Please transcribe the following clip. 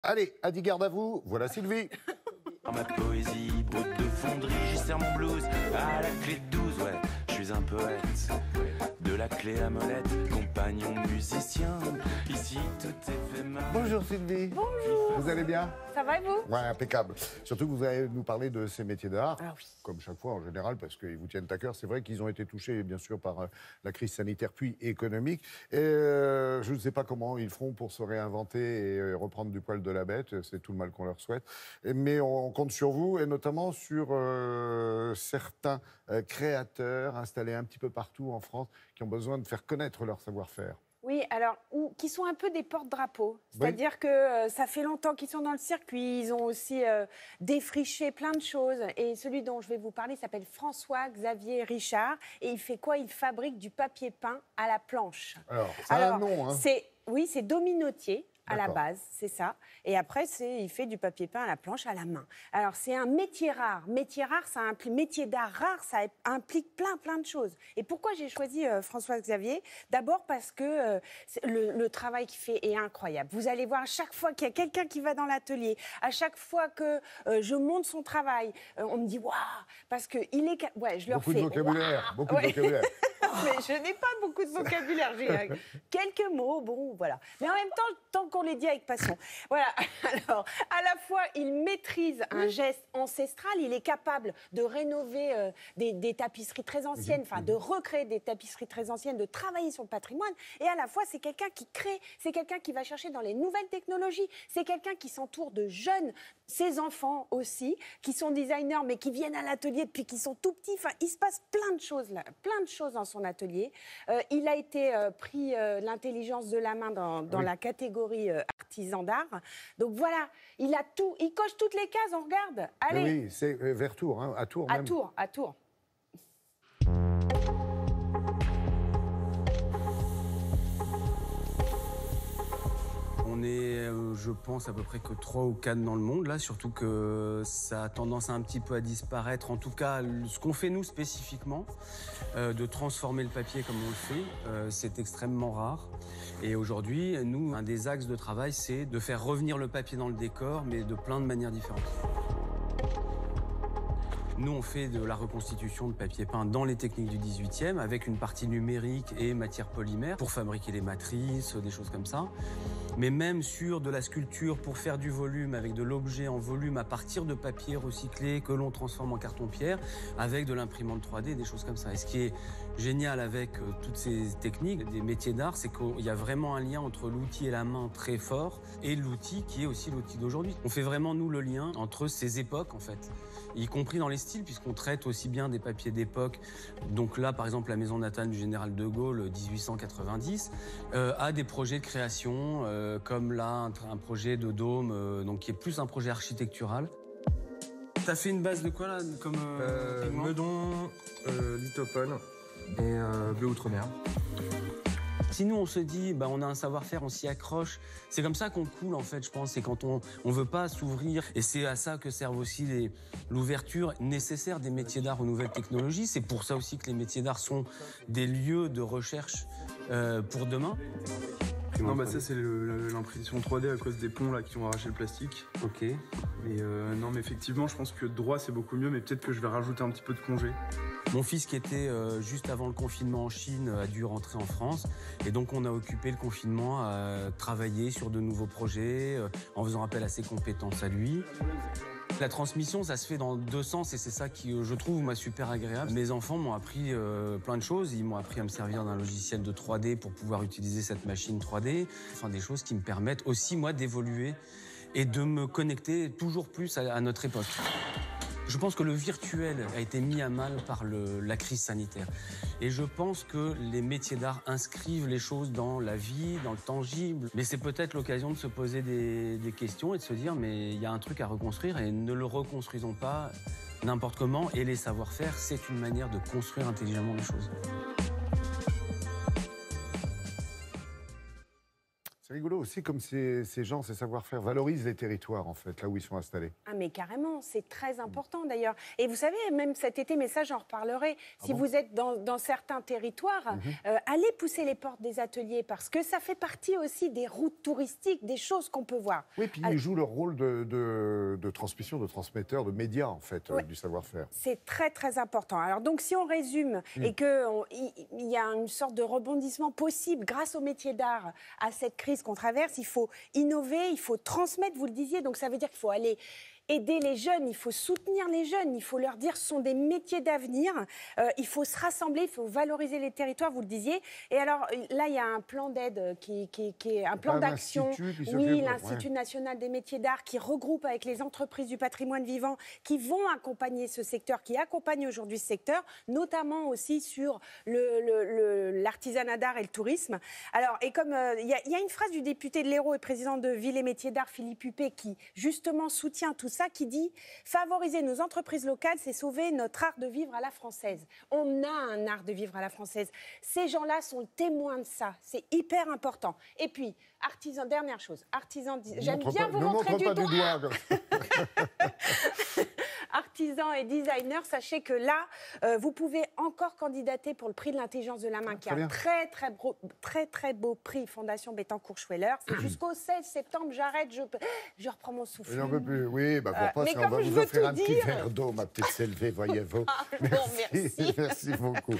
Allez, à 10 garde à vous, voilà Sylvie. Ma poésie, brute de fonderie, j'y serre mon blues à la clé de 12, ouais, je suis un poète. De la clé à molette, compagnon musicien, ici tout est fait mal. Bonjour Sylvie. Bonjour. Vous allez bien? Ça va et vous? Ouais, impeccable. Surtout que vous allez nous parler de ces métiers d'art, Ah oui. comme chaque fois en général, parce qu'ils vous tiennent à cœur. C'est vrai qu'ils ont été touchés, bien sûr, par la crise sanitaire puis économique. Et je ne sais pas comment ils feront pour se réinventer et reprendre du poil de la bête. C'est tout le mal qu'on leur souhaite. Mais on compte sur vous, et notamment sur certains créateurs installés un petit peu partout en France qui ont besoin de faire connaître leur savoir-faire. Oui, alors, qui sont un peu des porte-drapeaux. C'est-à-dire que ça fait longtemps qu'ils sont dans le circuit. Ils ont aussi défriché plein de choses. Et celui dont je vais vous parler s'appelle François-Xavier Richard. Et il fait quoi? Il fabrique du papier peint à la planche. Alors, ça a un nom, hein? Oui, c'est dominotier. À la D'accord. base, c'est ça. Et après, il fait du papier peint à la planche, à la main. Alors, c'est un métier rare. Métier rare, ça implique, métier d'art rare, ça implique plein de choses. Et pourquoi j'ai choisi François-Xavier? D'abord parce que le travail qu'il fait est incroyable. Vous allez voir, à chaque fois qu'il y a quelqu'un qui va dans l'atelier, à chaque fois que je monte son travail, on me dit « Waouh !» Parce qu'il est... Ouais, je leur Beaucoup fais... de vocabulaire, Waouh beaucoup de vocabulaire. Mais je n'ai pas beaucoup de vocabulaire. J'ai quelques mots, bon, voilà. Mais en même temps, tant qu'on les dit avec passion. Voilà. Alors, à la fois, il maîtrise un geste ancestral, il est capable de rénover des tapisseries très anciennes, enfin, de recréer des tapisseries très anciennes, de travailler sur le patrimoine. Et à la fois, c'est quelqu'un qui crée, c'est quelqu'un qui va chercher dans les nouvelles technologies, c'est quelqu'un qui s'entoure de jeunes, ses enfants aussi, qui sont designers, mais qui viennent à l'atelier depuis qu'ils sont tout petits. Enfin, il se passe plein de choses là, plein de choses dans son atelier. Il a été pris l'intelligence de la main dans la catégorie artisan d'art. Donc voilà, il a tout, il coche toutes les cases, on regarde. Allez. Mais oui, c'est vers Tours, hein, à Tours même. À Tours. On est, je pense, à peu près que 3 ou 4 dans le monde, là, surtout que ça a tendance un petit peu à disparaître. En tout cas, ce qu'on fait, nous, spécifiquement, de transformer le papier comme on le fait, c'est extrêmement rare. Et aujourd'hui, nous, un des axes de travail, c'est de faire revenir le papier dans le décor, mais de plein de manières différentes. Nous, on fait de la reconstitution de papier peint dans les techniques du 18e, avec une partie numérique et matière polymère pour fabriquer les matrices, des choses comme ça. Mais même sur de la sculpture pour faire du volume, avec de l'objet en volume à partir de papier recyclé que l'on transforme en carton-pierre, avec de l'imprimante 3D, des choses comme ça. Et ce qui est génial avec toutes ces techniques, des métiers d'art, c'est qu'il y a vraiment un lien entre l'outil et la main très fort et l'outil qui est aussi l'outil d'aujourd'hui. On fait vraiment, nous, le lien entre ces époques, en fait, y compris dans les styles, puisqu'on traite aussi bien des papiers d'époque. Donc là, par exemple, la maison natale du général de Gaulle, 1890, a des projets de création, comme là, un projet de dôme, donc qui est plus un projet architectural. T'as fait une base de quoi, là, comme pigment ? Meudon, Lithopol et bleu outre-mer. Si nous, on se dit, bah, on a un savoir-faire, on s'y accroche, c'est comme ça qu'on coule, en fait, je pense. C'est quand on veut pas s'ouvrir. Et c'est à ça que servent aussi l'ouverture nécessaire des métiers d'art aux nouvelles technologies. C'est pour ça aussi que les métiers d'art sont des lieux de recherche pour demain. Non, bah ça, c'est l'impression 3D à cause des ponts là, qui ont arraché le plastique. Ok. Et non, mais effectivement, je pense que droit, c'est beaucoup mieux, mais peut-être que je vais rajouter un petit peu de congé. Mon fils, qui était juste avant le confinement en Chine, a dû rentrer en France. Et donc, on a occupé le confinement à travailler sur de nouveaux projets, en faisant appel à ses compétences à lui. La transmission, ça se fait dans 2 sens et c'est ça qui, je trouve, moi, super agréable. Mes enfants m'ont appris plein de choses. Ils m'ont appris à me servir d'un logiciel de 3D pour pouvoir utiliser cette machine 3D. Enfin, des choses qui me permettent aussi, moi, d'évoluer et de me connecter toujours plus à notre époque. Je pense que le virtuel a été mis à mal par la crise sanitaire. Et je pense que les métiers d'art inscrivent les choses dans la vie, dans le tangible. Mais c'est peut-être l'occasion de se poser des questions et de se dire mais il y a un truc à reconstruire et ne le reconstruisons pas n'importe comment. Et les savoir-faire, c'est une manière de construire intelligemment les choses. C'est rigolo aussi comme ces gens, ces savoir-faire valorisent les territoires, en fait, là où ils sont installés. Ah mais carrément, c'est très important d'ailleurs. Et vous savez, même cet été, mais ça j'en reparlerai, si vous êtes dans certains territoires, allez pousser les portes des ateliers parce que ça fait partie aussi des routes touristiques, des choses qu'on peut voir. Oui, puis ils jouent leur rôle de transmission, de transmetteur, de média, en fait, du savoir-faire. C'est très très important. Alors donc si on résume et qu'il y a une sorte de rebondissement possible grâce au métier d'art à cette crise qu'on traverse, il faut innover, il faut transmettre, vous le disiez, donc ça veut dire qu'il faut aller aider les jeunes, il faut soutenir les jeunes, il faut leur dire ce sont des métiers d'avenir, il faut se rassembler, il faut valoriser les territoires, vous le disiez. Et alors là, il y a un plan d'aide qui est un plan d'action. Oui, l'Institut national des métiers d'art qui regroupe avec les entreprises du patrimoine vivant qui vont accompagner ce secteur, qui accompagnent aujourd'hui ce secteur, notamment aussi sur l'artisanat d'art et le tourisme. Alors, et comme il y a une phrase du député de l'Hérault et président de Ville et Métiers d'Art, Philippe Huppé, qui justement soutient tout ça, qui dit « Favoriser nos entreprises locales, c'est sauver notre art de vivre à la française ». On a un art de vivre à la française. Ces gens-là sont le témoin de ça. C'est hyper important. Et puis, artisan, dernière chose, artisan, j'aime bien vous montrer du doigt. Artisans et designers, sachez que là, vous pouvez encore candidater pour le prix de l'intelligence de la main, qui est un très beau prix Fondation Bettencourt-Schweller. C'est jusqu'au 16 septembre, j'arrête, je reprends mon souffle. J'en peux plus, oui, pour pas, on va vous offrir un petit verre d'eau, ma petite Sylvie, voyez-vous. Merci. Merci beaucoup.